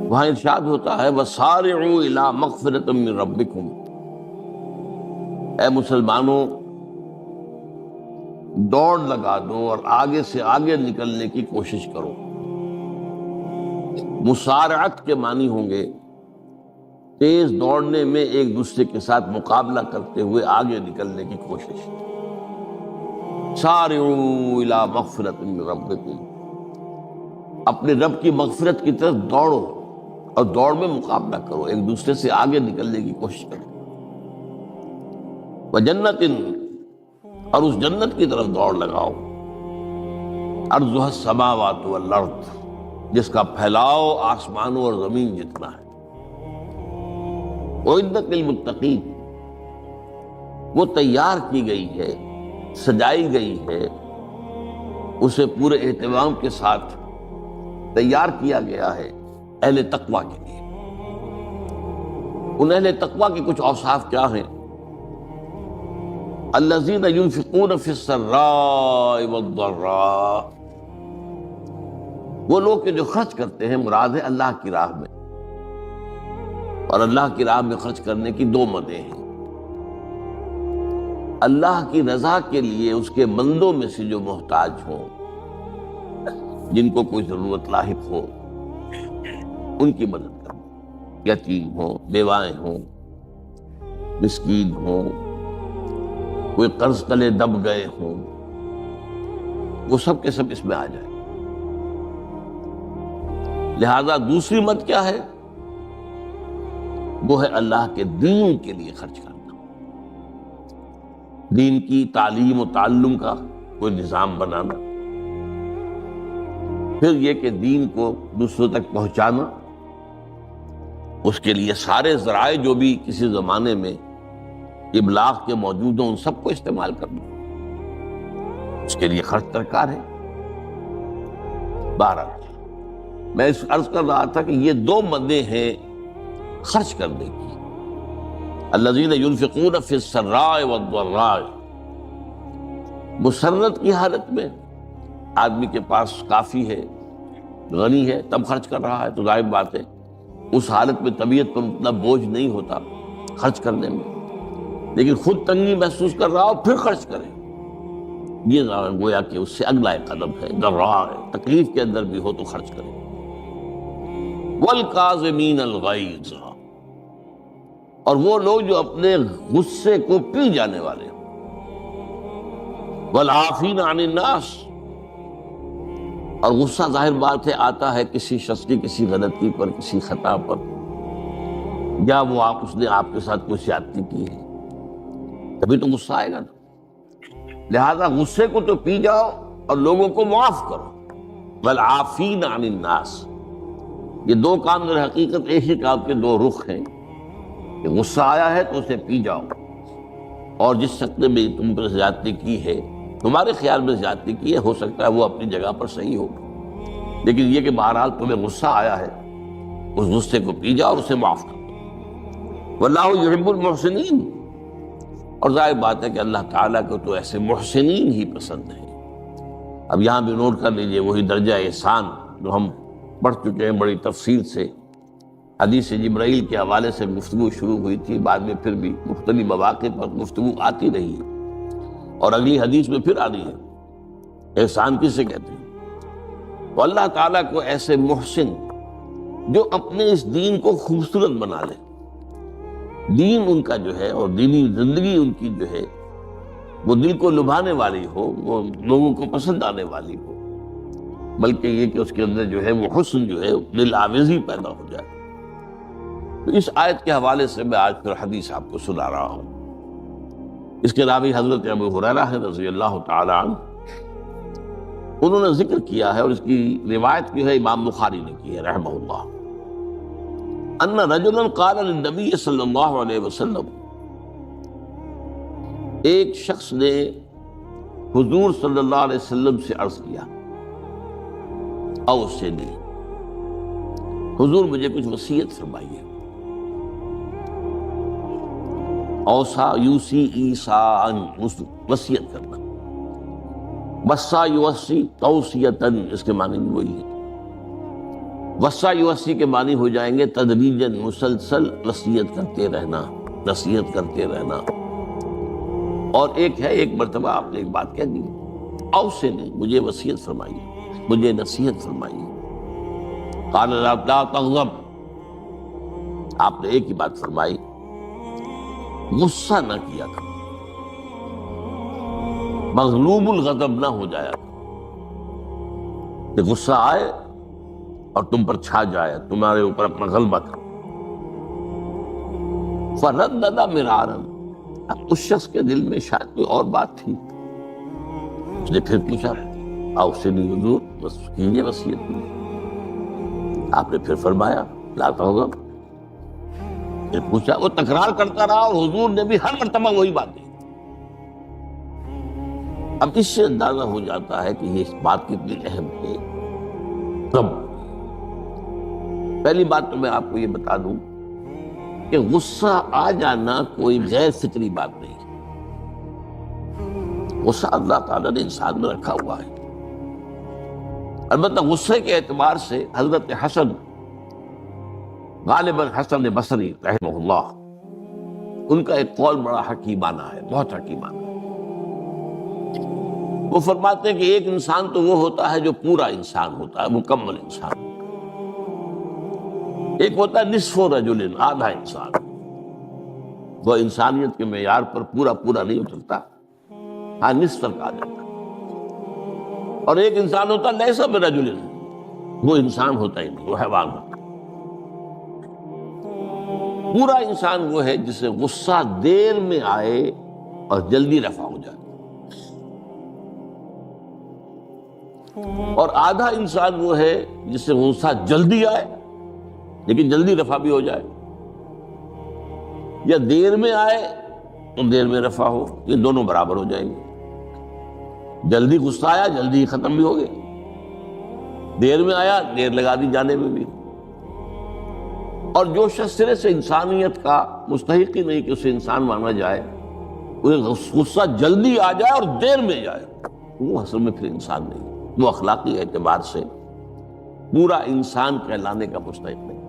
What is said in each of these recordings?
وہاں ارشاد ہوتا ہے وَسَارِعُوا إِلَىٰ مَغْفِرَةٍ مِّن رَبِّكُمْ، اے مسلمانوں دوڑ لگا دو اور آگے سے آگے نکلنے کی کوشش کرو۔ مسارعت کے معنی ہوں گے تیز دوڑنے میں ایک دوسرے کے ساتھ مقابلہ کرتے ہوئے آگے نکلنے کی کوشش۔ سارعوا الی مغفرۃ من ربکم، اپنے رب کی مغفرت کی طرف دوڑو اور دوڑ میں مقابلہ کرو، ایک دوسرے سے آگے نکلنے کی کوشش کرو۔ وجنت، اور اس جنت کی طرف دوڑ لگاؤ، عرضها السماوات والارض، جس کا پھیلاؤ آسمانوں اور زمین جتنا ہے۔ اعدت للمتقین، وہ تیار کی گئی ہے، سجائی گئی ہے، اسے پورے اہتمام کے ساتھ تیار کیا گیا ہے اہل تقویٰ کے لیے۔ ان اہل تقویٰ کے کچھ اوصاف کیا ہیں؟ الذین ينفقون فی السراء والضراء، وہ لوگ کہ جو خرچ کرتے ہیں، مراد ہے اللہ کی راہ میں، اور اللہ کی راہ میں خرچ کرنے کی دو مدیں ہیں۔ اللہ کی رضا کے لیے اس کے بندوں میں سے جو محتاج ہوں، جن کو کوئی ضرورت لاحق ہو، ان کی مدد کرنا، یتیم ہوں، بیوائیں ہوں، مسکین ہوں، کوئی قرض تلے دب گئے ہوں، وہ سب کے سب اس میں آ جائے۔ لہذا دوسری مد کیا ہے؟ وہ ہے اللہ کے دین کے لیے خرچ کرنا، دین کی تعلیم و تعلم کا کوئی نظام بنانا، پھر یہ کہ دین کو دوسروں تک پہنچانا، اس کے لیے سارے ذرائع جو بھی کسی زمانے میں ابلاغ کے موجود ہوں ان سب کو استعمال کرنا، اس کے لیے خرچ درکار ہے۔ بہرحال میں اس عرض کر رہا تھا کہ یہ دو مدیں ہیں خرچ کرنے کی۔ الذین ينفقون فی السراء والضراء، مسرت کی حالت میں آدمی کے پاس کافی ہے، غنی ہے، تب خرچ کر رہا ہے تو ظاہر بات ہے اس حالت میں طبیعت پر اتنا بوجھ نہیں ہوتا خرچ کرنے میں، لیکن خود تنگی محسوس کر رہا ہو پھر خرچ کرے، یہ گویا کہ اس سے اگلا ایک قدم ہے، ضراء ہے، تکلیف کے اندر بھی ہو تو خرچ کرے۔ والکاظمین الغیظ، اور وہ لوگ جو اپنے غصے کو پی جانے والے ہیں۔ والعافین عن الناس، اور غصہ ظاہر بات ہے آتا ہے کسی شخص کی کسی غلطی پر، کسی خطا پر، یا وہ اس نے آپ کے ساتھ کوئی زیادتی کی ہے، تبھی تو غصہ آئے گا نا۔ لہذا غصے کو تو پی جاؤ اور لوگوں کو معاف کرو۔ والعافین عن الناس، یہ دو کام در حقیقت ایک ہی کام کے دو رخ ہیں، کہ غصہ آیا ہے تو اسے پی جاؤ، اور جس شخص نے بھی تم پر زیادتی کی ہے، تمہارے خیال میں زیادتی کی ہے، ہو سکتا ہے وہ اپنی جگہ پر صحیح ہو، لیکن یہ کہ بہرحال تمہیں غصہ آیا ہے، اس غصے کو پی جاؤ اور اسے معاف کرو۔ واللہ یحب المحسنین، اور ظاہر بات ہے کہ اللہ تعالیٰ کو تو ایسے محسنین ہی پسند ہے۔ اب یہاں بھی نوٹ کر لیجئے وہی درجہ احسان جو ہم پڑھ چکے ہیں بڑی تفصیل سے، حدیث جبرائیل کے حوالے سے گفتگو شروع ہوئی تھی، بعد میں پھر بھی مختلف مواقع پر گفتگو آتی رہی ہے، اور اگلی حدیث میں پھر آ رہی ہے۔ احسان کسے کہتے ہیں؟ تو اللہ تعالیٰ کو ایسے محسن جو اپنے اس دین کو خوبصورت بنا لے، دین ان کا جو ہے اور دینی زندگی ان کی جو ہے وہ دل کو لبھانے والی ہو، وہ لوگوں کو پسند آنے والی ہو، بلکہ یہ کہ اس کے اندر جو ہے وہ حسن جو ہے دل آویزی پیدا ہو جائے۔ تو اس آیت کے حوالے سے میں آج پھر حدیث آپ کو سنا رہا ہوں۔ اس کے راوی حضرت ابو ہریرہ ہے رضی اللہ تعالی عنہ، انہوں نے ذکر کیا ہے اور اس کی روایت کی ہے امام بخاری نے کی ہے رحمہ اللہ، ان رجلا قال للنبی صلی اللہ علیہ وسلم، ایک شخص نے حضور صلی اللہ علیہ وسلم سے عرض کیا، اوصنی، حضور مجھے کچھ وصیت فرمائیے۔ اوصا یوسی ایصاء، وصیت کرنا، وصا یوصی توصیتاً، اس کے معنی بھی وہی ہے۔ وصا یوصی کے معنی ہو جائیں گے تدریجاً مسلسل وصیت کرتے رہنا، نصیحت کرتے رہنا۔ اور ایک ہے، ایک مرتبہ آپ نے ایک بات کہہ دی، اوصنی، مجھے وصیت فرمائیے، مجھے نصیحت فرمائیے۔ قال لا تغضب، آپ نے ایک ہی بات فرمائی، غصہ نہ کیا کرو، مغلوب الغضب نہ ہو جایا کرو کہ غصہ آئے اور تم پر چھا جائے، تمہارے اوپر اپنا غلبہ کرو۔ فردد مرارا، اب اس شخص کے دل میں شاید کوئی اور بات تھی، اس نے پھر پوچھا، اوصنی حضور، بس کیجیے وصیت میں۔ آپ نے پھر فرمایا لا تغضب۔ پھر پوچھا، وہ تکرار کرتا رہا اور حضور نے بھی ہر مرتبہ وہی بات کی۔ اب اس سے اندازہ ہو جاتا ہے کہ یہ بات کتنی اہم ہے۔ تب پہلی بات تو میں آپ کو یہ بتا دوں کہ غصہ آ جانا کوئی غیر فطری بات نہیں ہے۔ غصہ اللہ تعالیٰ نے انسان میں رکھا ہوا ہے۔ البتہ غصے کے اعتبار سے حضرت حسن، غالباً حسن بصری رحمہ اللہ، ان کا ایک قول بڑا حکیمانہ ہے، بہت حکیمانہ ہے۔ وہ فرماتے ہیں کہ ایک انسان تو وہ ہوتا ہے جو پورا انسان ہوتا ہے، مکمل انسان، ایک ہوتا ہے نصف رجل، آدھا انسان، وہ انسانیت کے معیار پر پورا نہیں اترتا، ہاں نصف تک آ جاتا ہے۔ اور ایک انسان ہوتا ہے لیس برجل، وہ انسان ہوتا ہی نہیں، وہ حیوان ہوتا ہے۔ پورا انسان وہ ہے جسے غصہ دیر میں آئے اور جلدی رفع ہو جائے، اور آدھا انسان وہ ہے جسے غصہ جلدی آئے لیکن جلدی رفع بھی ہو جائے، یا دیر میں آئے تو دیر میں رفع ہو، یہ دونوں برابر ہو جائیں گے۔ جلدی غصہ آیا جلدی ختم بھی ہو گیا، دیر میں آیا دیر لگا دی جانے میں بھی۔ اور جو شخص سرے سے انسانیت کا مستحق ہی نہیں کہ اسے انسان مانا جائے، غصہ جلدی آ جائے اور دیر میں جائے، وہ اصل میں پھر انسان نہیں، وہ اخلاقی اعتبار سے پورا انسان کہلانے کا مستحق نہیں۔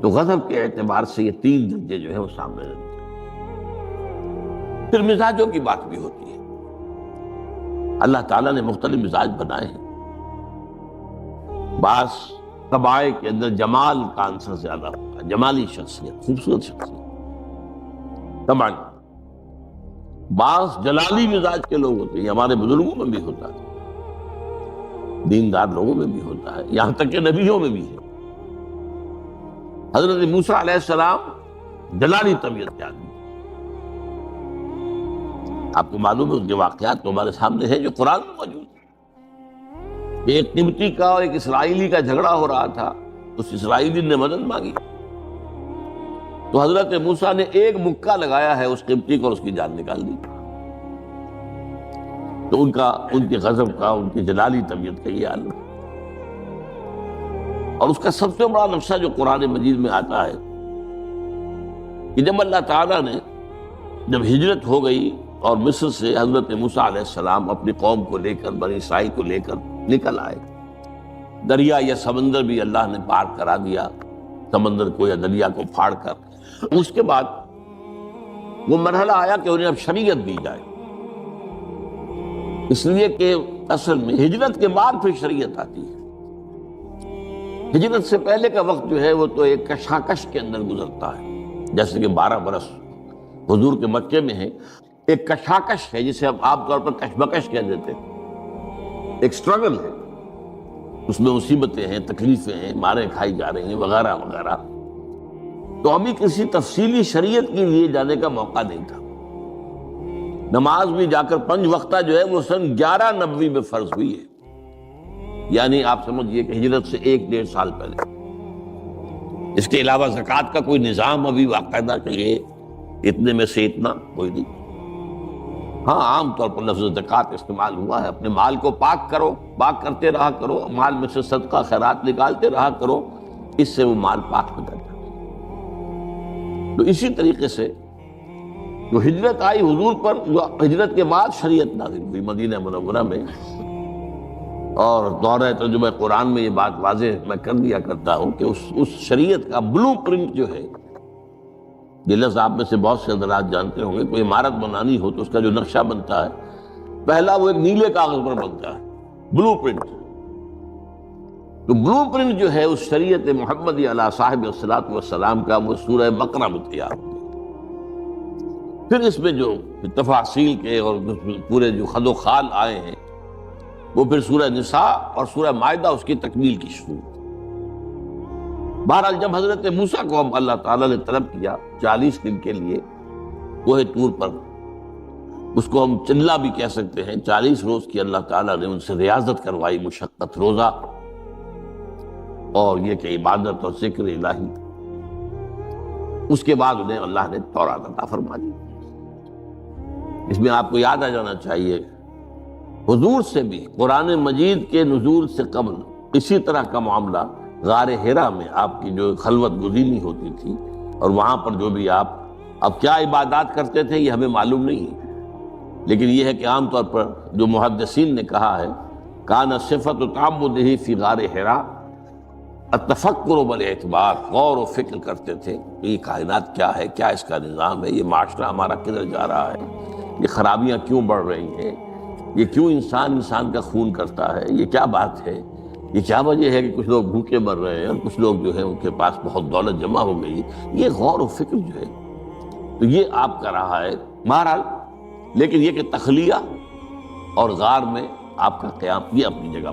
تو غضب کے اعتبار سے یہ تین درجے جو ہے وہ سامنے رہتے ہیں۔ پھر مزاجوں کی بات بھی ہوتی ہے۔ اللہ تعالیٰ نے مختلف مزاج بنائے ہیں۔ بعض طبائع کے اندر جمال کا عنصر زیادہ ہوتا ہے، جمالی شخصیت، خوبصورت شخصیت طبعاً۔ بعض جلالی مزاج کے لوگ ہوتے ہیں، ہمارے بزرگوں میں بھی ہوتا ہے، دیندار لوگوں میں بھی ہوتا ہے، یہاں تک کہ نبیوں میں بھی ہے۔ حضرت موسیٰ علیہ السلام جلالی طبیعت کے آدمی، آپ کو معلوم ہے اس کے واقعات تمہارے سامنے ہیں جو قرآن میں موجود ہیں۔ ایک قبطی کا اور ایک اسرائیلی کا جھگڑا ہو رہا تھا، اس اسرائیلی نے مدد مانگی تو حضرت موسیٰ نے ایک مکہ لگایا ہے اس قبطی کو اور اس کی جان نکال دی۔ تو ان کے غضب کا، ان کی جلالی طبیعت کا یہ عالم۔ اور اس کا سب سے بڑا نقشہ جو قرآن مجید میں آتا ہے کہ جب اللہ تعالیٰ نے جب ہجرت ہو گئی اور مصر سے حضرت موسیٰ علیہ السلام اپنی قوم کو لے کر، بنی اسرائیل کو لے کر نکل آئے، دریا یا سمندر بھی اللہ نے پار کرا دیا، سمندر کو یا دریا کو پھاڑ کر۔ اس کے بعد وہ مرحلہ آیا کہ انہیں اب شریعت دی جائے، اس لیے کہ اصل میں ہجرت کے بعد پھر شریعت آتی ہے۔ ہجرت سے پہلے کا وقت جو ہے وہ تو ایک کشاکش کے اندر گزرتا ہے، جیسے کہ 12 برس حضور کے مکے میں ہے، ایک کشاکش ہے جسے ہم عام طور پر کشمکش کہہ دیتے ہیں، ایک سٹرگل ہے، اس میں مصیبتیں ہیں، تکلیفیں ہیں، ماریں کھائی جا رہی ہیں وغیرہ وغیرہ۔ تو ابھی کسی تفصیلی شریعت کے لیے جانے کا موقع نہیں تھا۔ نماز بھی جا کر 5 وقتہ جو ہے وہ سن 1190 میں فرض ہوئی ہے، یعنی آپ سمجھئے کہ ہجرت سے 1-1.5 سال پہلے۔ اس کے علاوہ زکوٰۃ کا کوئی نظام ابھی باقاعدہ کہ یہ اتنے میں سے اتنا کوئی نہیں۔ ہاں عام طور پر لفظ زکوٰۃ استعمال ہوا ہے، اپنے مال کو پاک کرو، پاک کرتے رہا کرو، مال میں سے صدقہ خیرات نکالتے رہا کرو، اس سے وہ مال پاک ہو جاتا ہے۔ تو اسی طریقے سے جو ہجرت آئی حضور پر، جو ہجرت کے بعد شریعت نازل ہوئی مدینہ منورہ میں، اور دورہ ترجمہ قرآن میں یہ بات واضح میں کر دیا کرتا ہوں کہ اس شریعت کا بلو پرنٹ جو ہے، یہ لفظ آپ میں سے بہت سے حضرات جانتے ہوں گے، کوئی عمارت بنانی ہو تو اس کا جو نقشہ بنتا ہے پہلا وہ ایک نیلے کاغذ پر بنتا ہے، بلو پرنٹ۔ تو بلو پرنٹ جو ہے اس شریعت محمدی علیہ صاحب الصلاۃ والسلام کا، وہ سورہ بقرہ میں تیار ہو گیا۔ پھر اس میں جو تفاصیل کے اور پورے جو خد و خال آئے ہیں وہ پھر سورہ نساء اور سورہ مائدہ اس کی تکمیل کی شروع۔ بہرحال جب حضرت موسیٰ کو اللہ تعالیٰ نے طلب کیا 40 دن کے لیے کوہ طور پر، اس کو ہم چلہ بھی کہہ سکتے ہیں، 40 روز کی اللہ تعالیٰ نے ان سے ریاضت کروائی، مشقت، روزہ اور یہ کہ عبادت اور ذکر الہی۔ اس کے بعد انہیں اللہ نے تورات عطا فرما دی۔ اس میں آپ کو یاد آ جانا چاہیے حضور سے بھی قرآن مجید کے نزول سے قبل اسی طرح کا معاملہ غار حرا میں آپ کی جو خلوت گزینی ہوتی تھی، اور وہاں پر جو بھی آپ اب کیا عبادات کرتے تھے یہ ہمیں معلوم نہیں ہے، لیکن یہ ہے کہ عام طور پر جو محدثین نے کہا ہے کان صفت تعبدہ فی غار حرا التفکر بالاعتبار، غور و فکر کرتے تھے یہ کائنات کیا ہے، کیا اس کا نظام ہے، یہ معاشرہ ہمارا کدھر جا رہا ہے، یہ خرابیاں کیوں بڑھ رہی ہیں، یہ کیوں انسان کا خون کرتا ہے، یہ کیا بات ہے، یہ کیا وجہ ہے کہ کچھ لوگ بھوکے مر رہے ہیں اور کچھ لوگ جو ہیں ان کے پاس بہت دولت جمع ہو گئی۔ یہ غور و فکر جو ہے تو یہ آپ کا رہا ہے بہرحال، لیکن یہ کہ تخلیہ اور غار میں آپ کا قیام یہ اپنی جگہ